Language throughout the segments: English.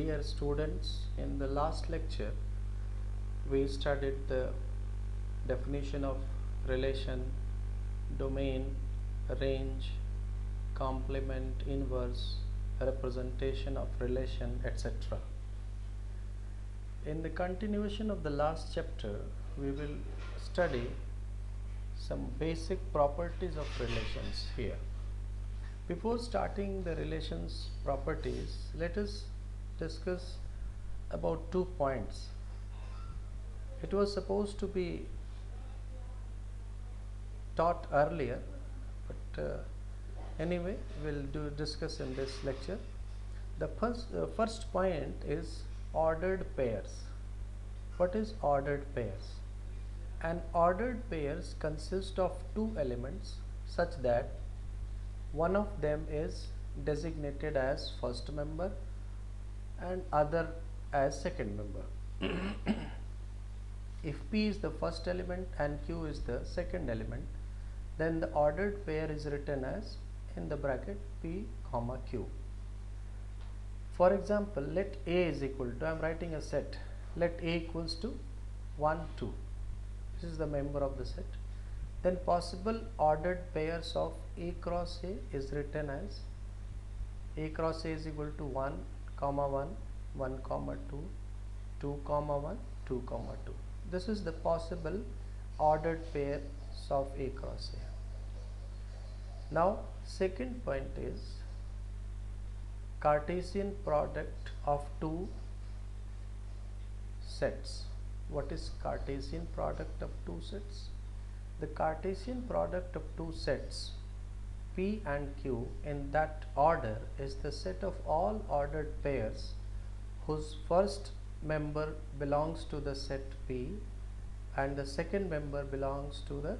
Dear students, in the last lecture we studied the definition of relation, domain, range, complement, inverse, representation of relation, etc. In the continuation of the last chapter, we will study some basic properties of relations here. Before starting the relations properties, let us discuss about 2 points. It was supposed to be taught earlier, but anyway, we'll discuss in this lecture. The first point is ordered pairs. What is ordered pairs? An ordered pairs consist of two elements such that one of them is designated as first member and other as second member. If P is the first element and Q is the second element, then the ordered pair is written as in the bracket P comma Q. For example, let A is equal to, I am writing a set, let A equals to 1, 2. This is the member of the set. Then possible ordered pairs of A cross A is written as A cross A is equal to 1, comma 1, 1, comma 2, 2, comma 1, 2, comma 2. This is the possible ordered pairs of A cross A. Now, second point is Cartesian product of two sets. What is Cartesian product of two sets? The Cartesian product of two sets P and Q in that order is the set of all ordered pairs whose first member belongs to the set P and the second member belongs to the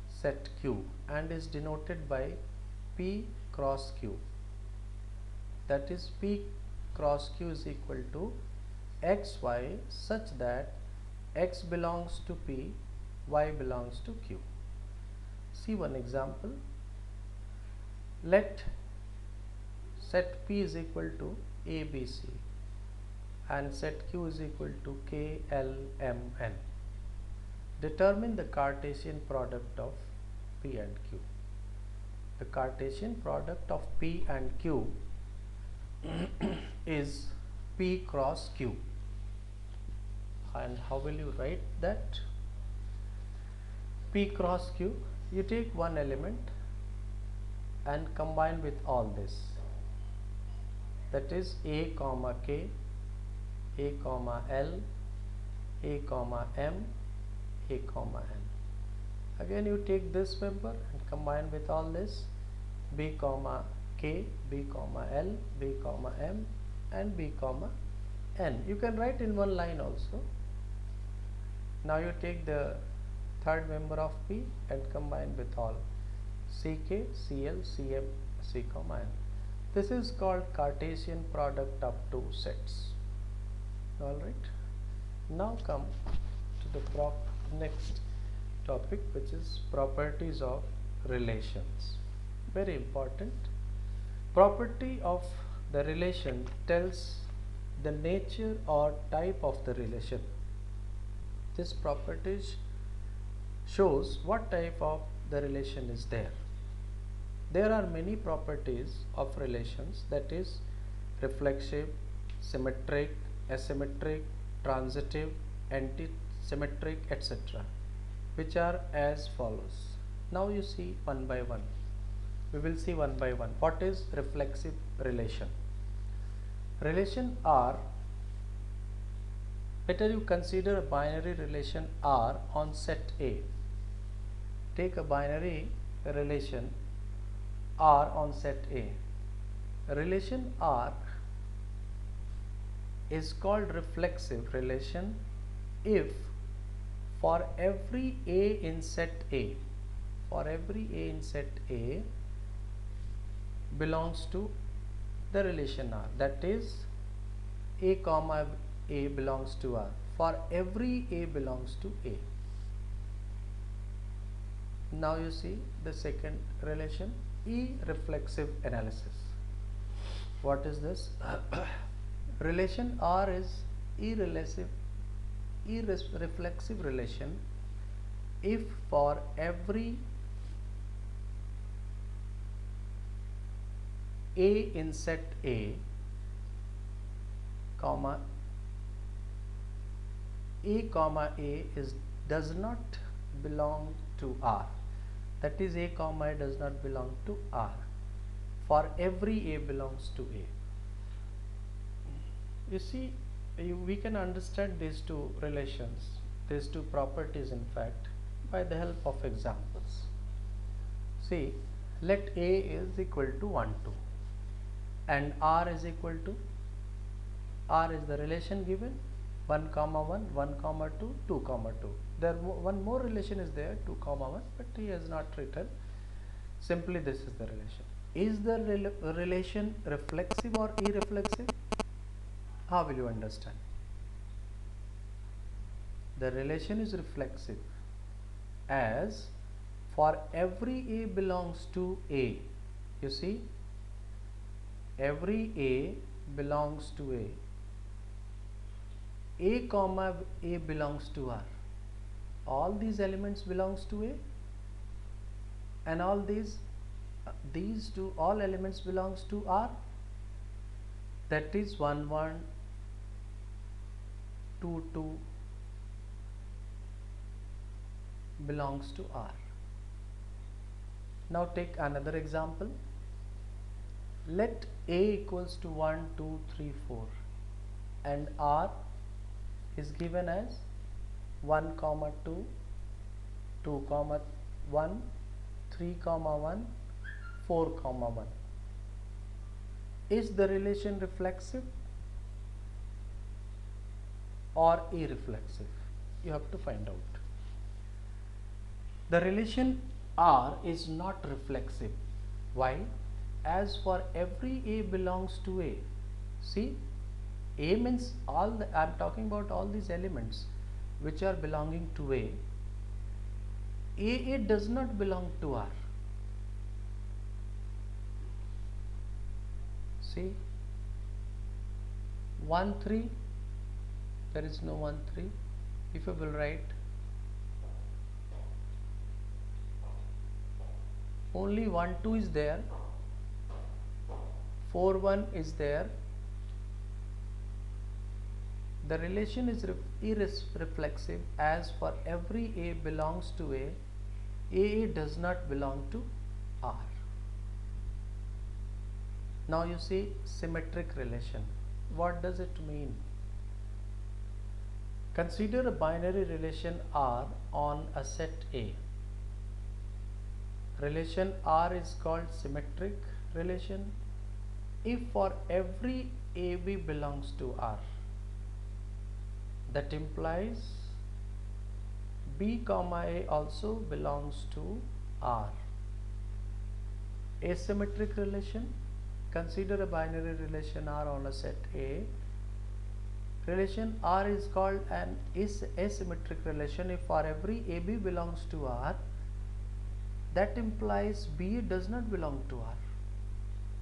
set Q and is denoted by P cross Q. That is, P cross Q is equal to XY such that X belongs to P, Y belongs to Q. See one example. Let set P is equal to ABC and set Q is equal to KLMN. Determine the Cartesian product of P and Q. The Cartesian product of P and Q is P cross Q. And how will you write that? P cross Q, you take one element and combine with all this. That is A comma K, A comma L, A comma M, A comma N. Again you take this member and combine with all this, B comma K, B comma L, B comma M and B comma N. You can write in one line also. Now you take the third member of P and combine with all CK, CL, CM, C comma N. This is called Cartesian product of two sets. Alright. Now come to the next topic, which is properties of relations. Very important. Property of the relation tells the nature or type of the relation. This property shows what type of the relation is there. There are many properties of relations, that is reflexive, symmetric, asymmetric, transitive, antisymmetric, etc., which are as follows. Now you see one by one. We will see one by one. What is reflexive relation? Relation R, better you consider a binary relation R on set A. Take a binary relation R on set A. Relation R is called reflexive relation if for every A in set A, for every A in set A belongs to the relation R, that is A comma A belongs to R, for every A belongs to A. Now you see the second relation, E reflexive analysis. What is this? Relation R is irreflexive relation if for every A in set A, comma A is does not belong to R. That is, A comma A does not belong to R for every A belongs to A. You see, we can understand these two relations, these two properties in fact, by the help of examples. See, let A is equal to 1, 2 and R is equal to, R is the relation given 1 comma 1, 1 comma 2, 2 comma 2. There one more relation is there, 2 comma 1, but he has not written. Simply this is the relation. Is the relation reflexive or irreflexive? How will you understand? The relation is reflexive as for every A belongs to A. You see, every A belongs to A comma A belongs to R. All these elements belongs to A, and all these two, all elements belongs to R. That is 1, 1, 2, 2 belongs to R. Now take another example. Let A equals to 1, 2, 3, 4 and R is given as 1 comma 2, 2 comma 1, 3 comma 1, 4 comma 1. Is the relation reflexive or irreflexive? You have to find out. The relation R is not reflexive. Why? As for every A belongs to A. See, A means all the, I am talking about all these elements which are belonging to A. A does not belong to R. See, 1, 3, there is no 1, 3. If I will write, only 1, 2 is there, 4, 1 is there. The relation is irreflexive as for every A belongs to A does not belong to R. Now you see symmetric relation. What does it mean? Consider a binary relation R on a set A. Relation R is called symmetric relation if for every AB belongs to R. That implies B comma A also belongs to R. Asymmetric relation. Consider a binary relation R on a set A. Relation R is called an asymmetric relation if for every AB belongs to R. That implies B does not belong to R.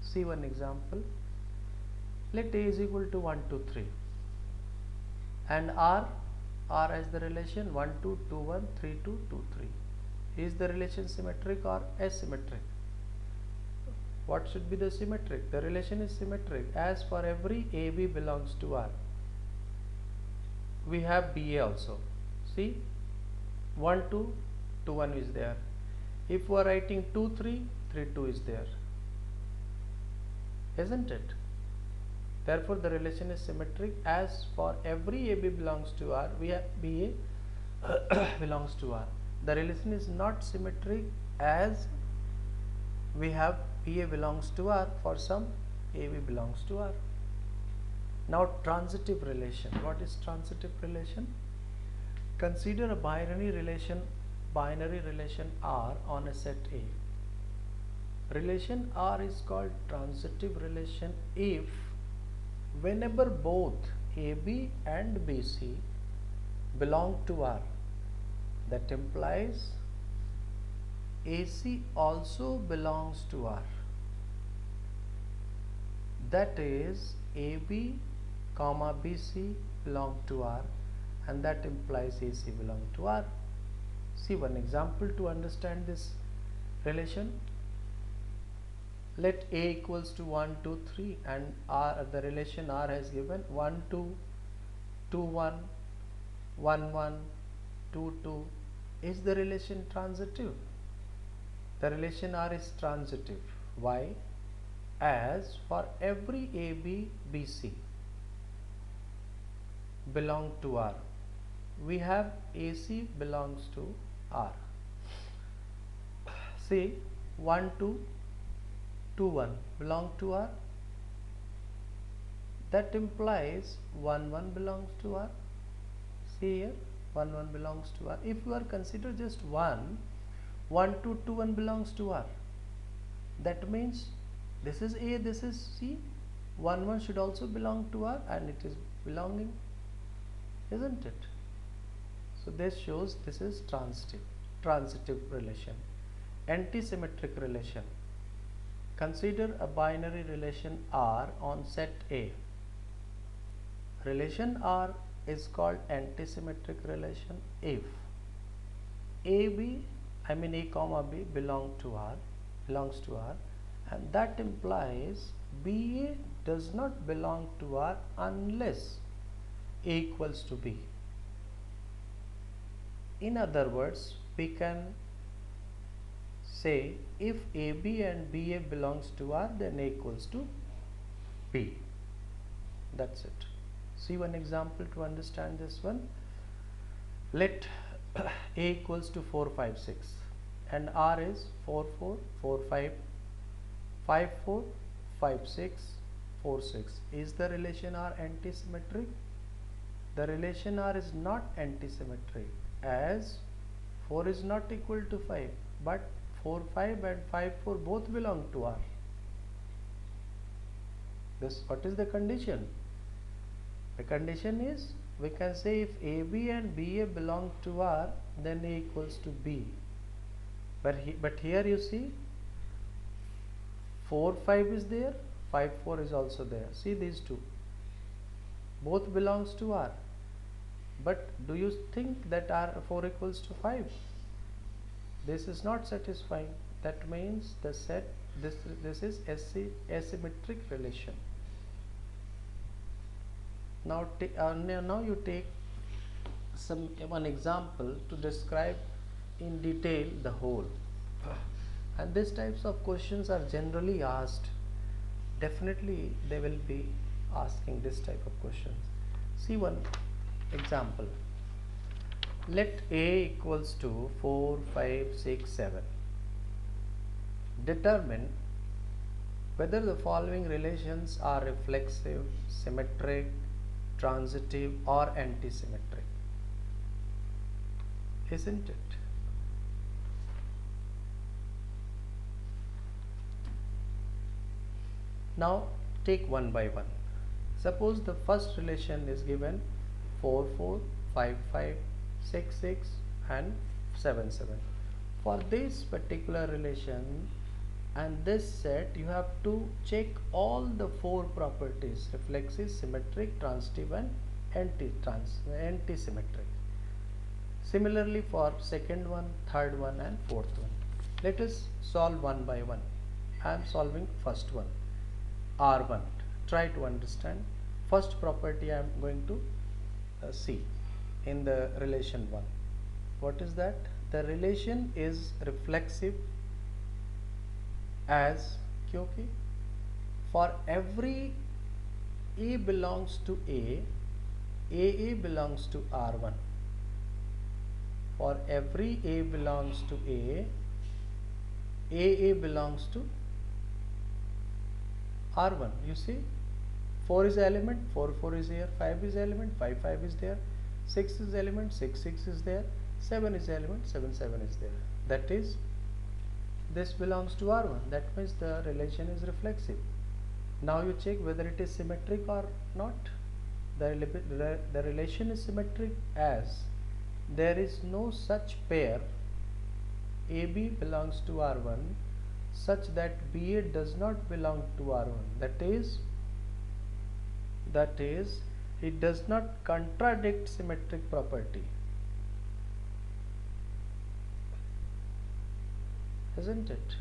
See one example. Let A is equal to 1, 2, 3 and R as the relation 1, 2, 2, 1, 3, 2, 2, 3. Is the relation symmetric or asymmetric? What should be the symmetric? The relation is symmetric as for every AB belongs to R. We have BA also. See, 1, 2, 2, 1 is there. If we are writing 2, 3, 3, 2 is there. Isn't it? Therefore, the relation is symmetric as for every AB belongs to R, we have BA belongs to R. The relation is not symmetric as we have BA belongs to R for some AB belongs to R. Now transitive relation. What is transitive relation? Consider a binary relation R on a set A. Relation R is called transitive relation if whenever both AB and BC belong to R. That implies AC also belongs to R. That is, AB comma BC belong to R, and that implies AC belong to R. See one example to understand this relation. Let A equals to 1, 2, 3 and R, the relation R has given 1, 2, 2, 1, 1, 1, 2, 2. Is the relation transitive? The relation R is transitive. Why? As for every AB, BC belong to R, we have AC belongs to R. Say 1, 2, 2, 1 belong to R. That implies 1, 1 belongs to R. See here, 1, 1 belongs to R. If you are consider just 1, 1, 2, 2, 1 belongs to R. That means this is A, this is C. 1, 1 should also belong to R, and it is belonging, isn't it? So this shows this is transitive relation. Antisymmetric relation. Consider a binary relation R on set A. Relation R is called antisymmetric relation if AB, I mean A comma B belongs to R, and that implies BA does not belong to R unless A equals to B. In other words, we can say if AB and BA belongs to R, then A equals to B. That's it. See one example to understand this one. Let A equals to 4, 5, 6 and R is 4, 4, 4, 5, 5, 4, 5, 6, 4, 6. Is the relation R antisymmetric? The relation R is not antisymmetric, as 4 is not equal to 5, but 4, 5 and 5, 4 both belong to R. This, what is the condition? The condition is, we can say if AB and BA belong to R, then A equals to B. But here you see 4, 5 is there, 5, 4 is also there. See these two, both belongs to R. But do you think that R 4 equals to 5? This is not satisfying. That means the set, this is asymmetric relation. Now you take one example to describe in detail the whole. And these types of questions are generally asked. Definitely they will be asking this type of questions. See one example. Let A equals to 4, 5, 6, 7. Determine whether the following relations are reflexive, symmetric, transitive or antisymmetric. Isn't it? Now take one by one. Suppose the first relation is given 4, 4, 5, 5, 6, 6 and 7, 7. For this particular relation and this set, you have to check all the 4 properties: reflexive, symmetric, transitive and antisymmetric. Similarly for second one, third one and fourth one. Let us solve one by one. I am solving first one, R1. Try to understand. First property I am going to see in the relation 1. What is that? The relation is reflexive as क्योंकि for every A belongs to A, AA belongs to R1. For every A belongs to A, AA belongs to R1. You see, 4 is element, 4, 4 is here, 5 is element, 5, 5 is there, 6 is element, 6, 6 is there, 7 is element, 7, 7 is there. That is, this belongs to R1. That means the relation is reflexive. Now you check whether it is symmetric or not. The relation is symmetric as there is no such pair AB belongs to R1 such that BA does not belong to R1. That is, that is, it does not contradict symmetric property, isn't it?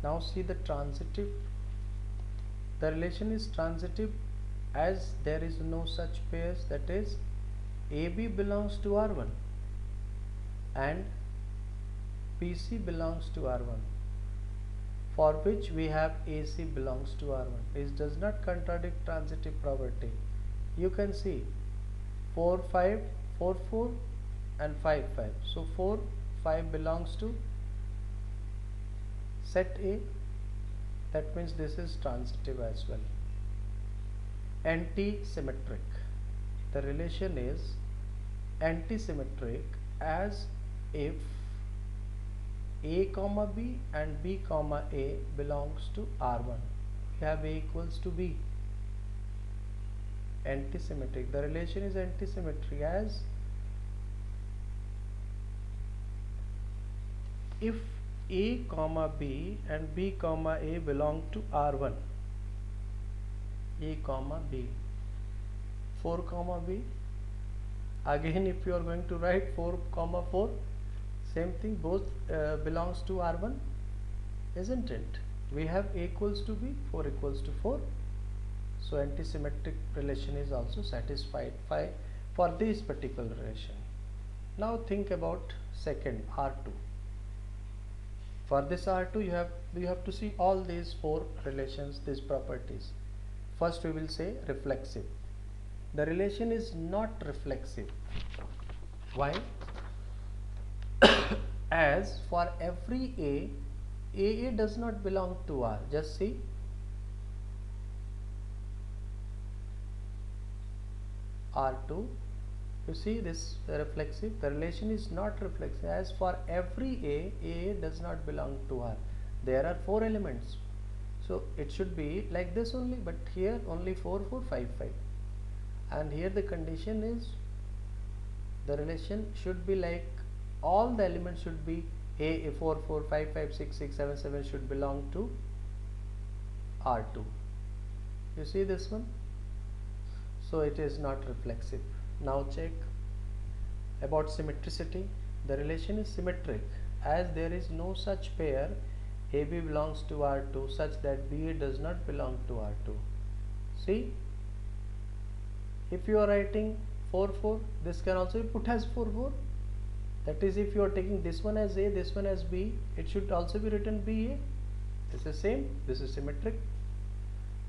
Now see the transitive. The relation is transitive as there is no such pairs, that is AB belongs to R1 and BC belongs to R1, for which we have AC belongs to R1. It does not contradict transitive property. You can see 4 5 4 4 and 5 5. So 4 5 belongs to set A. That means this is transitive as well. Anti-symmetric. The relation is anti-symmetric as if A comma B and B comma A belongs to R1. We have A equals to B. Anti-symmetric. The relation is anti-symmetric as if A comma B and B comma A belong to R1. A comma B, 4 comma B. Again, if you are going to write 4 comma 4, same thing, both belongs to R1, isn't it? We have A equals to B, 4 equals to 4. So anti-symmetric relation is also satisfied for this particular relation. Now think about second, R2. For this R2, you have to see all these 4 relations, these properties. First we will say reflexive. The relation is not reflexive. Why? As for every A, AA does not belong to R. Just see. R2, you see this reflexive. The relation is not reflexive. As for every A, AA does not belong to R. There are 4 elements. So it should be like this only, but here only 4 4 5 5, and here the condition is the relation should be like all the elements should be A 4 4 5 5 6 6 7 7 should belong to R2. You see this one? So it is not reflexive. Now check about symmetricity. The relation is symmetric as there is no such pair AB belongs to R2 such that BA does not belong to R2. See, if you are writing 4 4, this can also be put as 4 4. That is, if you are taking this one as A, this one as B, it should also be written BA. This is same, this is symmetric.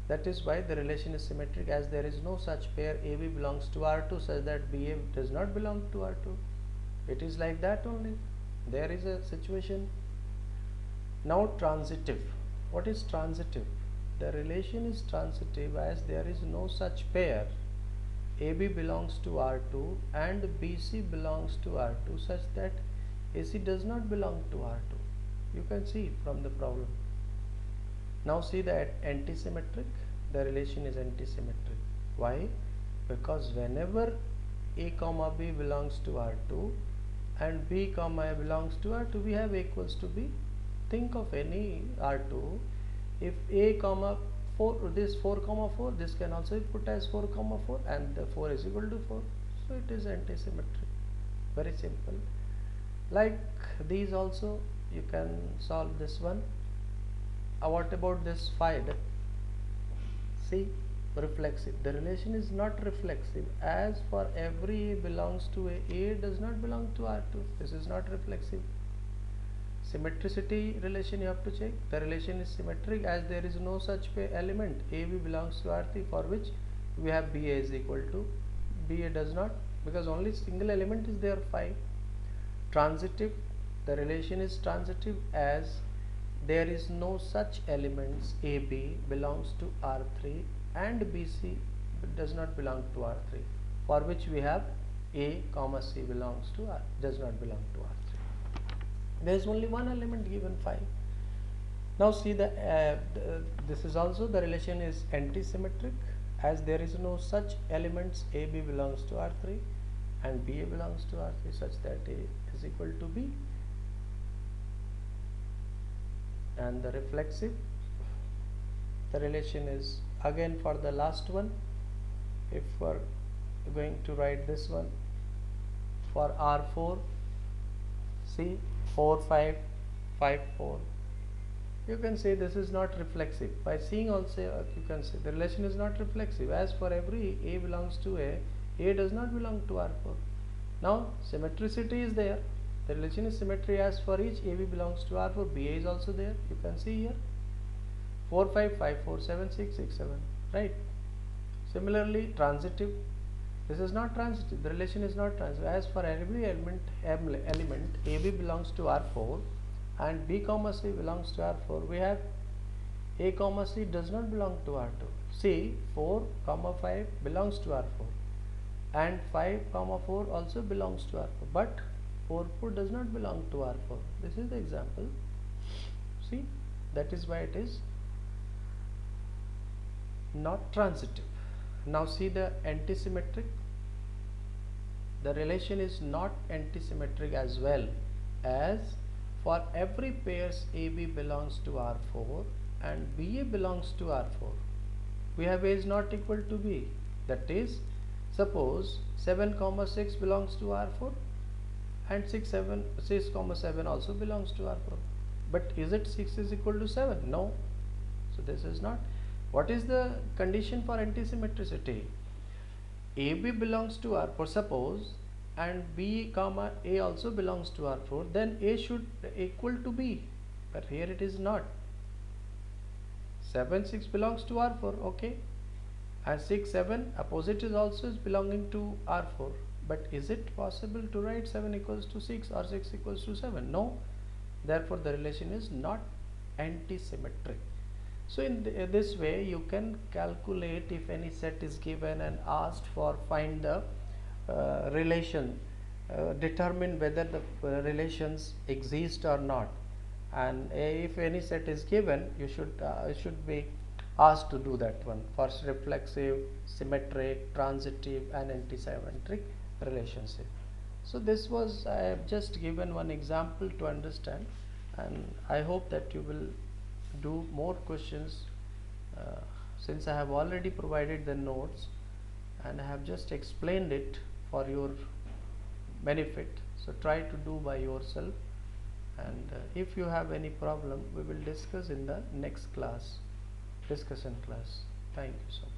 That is why the relation is symmetric as there is no such pair AB belongs to R2 such that BA does not belong to R2. It is like that only. There is a situation. Now transitive. What is transitive? The relation is transitive as there is no such pair AB belongs to R2 and BC belongs to R2 such that AC does not belong to R2. You can see from the problem. Now see that anti-symmetric. The relation is anti-symmetric. Why? Because whenever A comma B belongs to R2 and B comma A belongs to R2, we have A equals to B. Think of any R2. If A comma 4, this 4 comma 4, this can also be put as 4 comma 4 and the 4 is equal to 4. So it is anti-symmetric. Very simple. Like these also you can solve this one. What about this 5? See, reflexive. The relation is not reflexive as for every A belongs to A does not belong to R2. This is not reflexive. Symmetricity relation you have to check. The relation is symmetric as there is no such element AB belongs to R3 for which we have BA is equal to BA does not, because only single element is there 5. Transitive. The relation is transitive as there is no such elements AB belongs to R3 and BC does not belong to R3 for which we have A comma C belongs to R, does not belong to R3. There is only one element given 5. Now see this is also the relation is anti-symmetric as there is no such elements AB belongs to R3 and BA belongs to R3 such that A is equal to B. And the reflexive, the relation is again for the last one, if we're going to write this one for R4, see 4 5 5 4, you can say this is not reflexive. By seeing also you can say the relation is not reflexive, as for every A belongs to A does not belong to R4. Now symmetricity is there, the relation is symmetry, as for each AB belongs to R4, BA is also there. You can see here 4 5 5 4 7 6 6 7, right? Similarly transitive, this is not transitive, the relation is not transitive, as for every element AB belongs to R4 and B comma C belongs to R4, we have A comma C does not belong to R2. See 4 comma 5 belongs to R4 and 5 comma 4 also belongs to R4, but 4 does not belong to R4. This is the example. See, that is why it is not transitive. Now see the antisymmetric, the relation is not antisymmetric as well, as for every pairs AB belongs to R4 and BA belongs to R4, we have A is not equal to B. That is, suppose 7 comma 6 belongs to R4 and 6 comma 7 also belongs to R4, but is it 6 is equal to 7? No. So this is not. What is the condition for antisymmetricity? AB belongs to R4, suppose, and B comma A also belongs to R4, then A should equal to B, but here it is not. 7 6 belongs to R4, okay, and 6 7 opposite is also belonging to R4, but is it possible to write 7 equals to 6 or 6 equals to 7? No. Therefore the relation is not antisymmetric. So in this way you can calculate, if any set is given and asked for find the relation, determine whether the relations exist or not, and if any set is given, you should be asked to do that one for reflexive, symmetric, transitive and antisymmetric relationship. So this was, I have just given one example to understand, and I hope that you will do more questions, since I have already provided the notes and I have just explained it for your benefit. So try to do by yourself, and if you have any problem, we will discuss in the next class, discussion class. Thank you so much.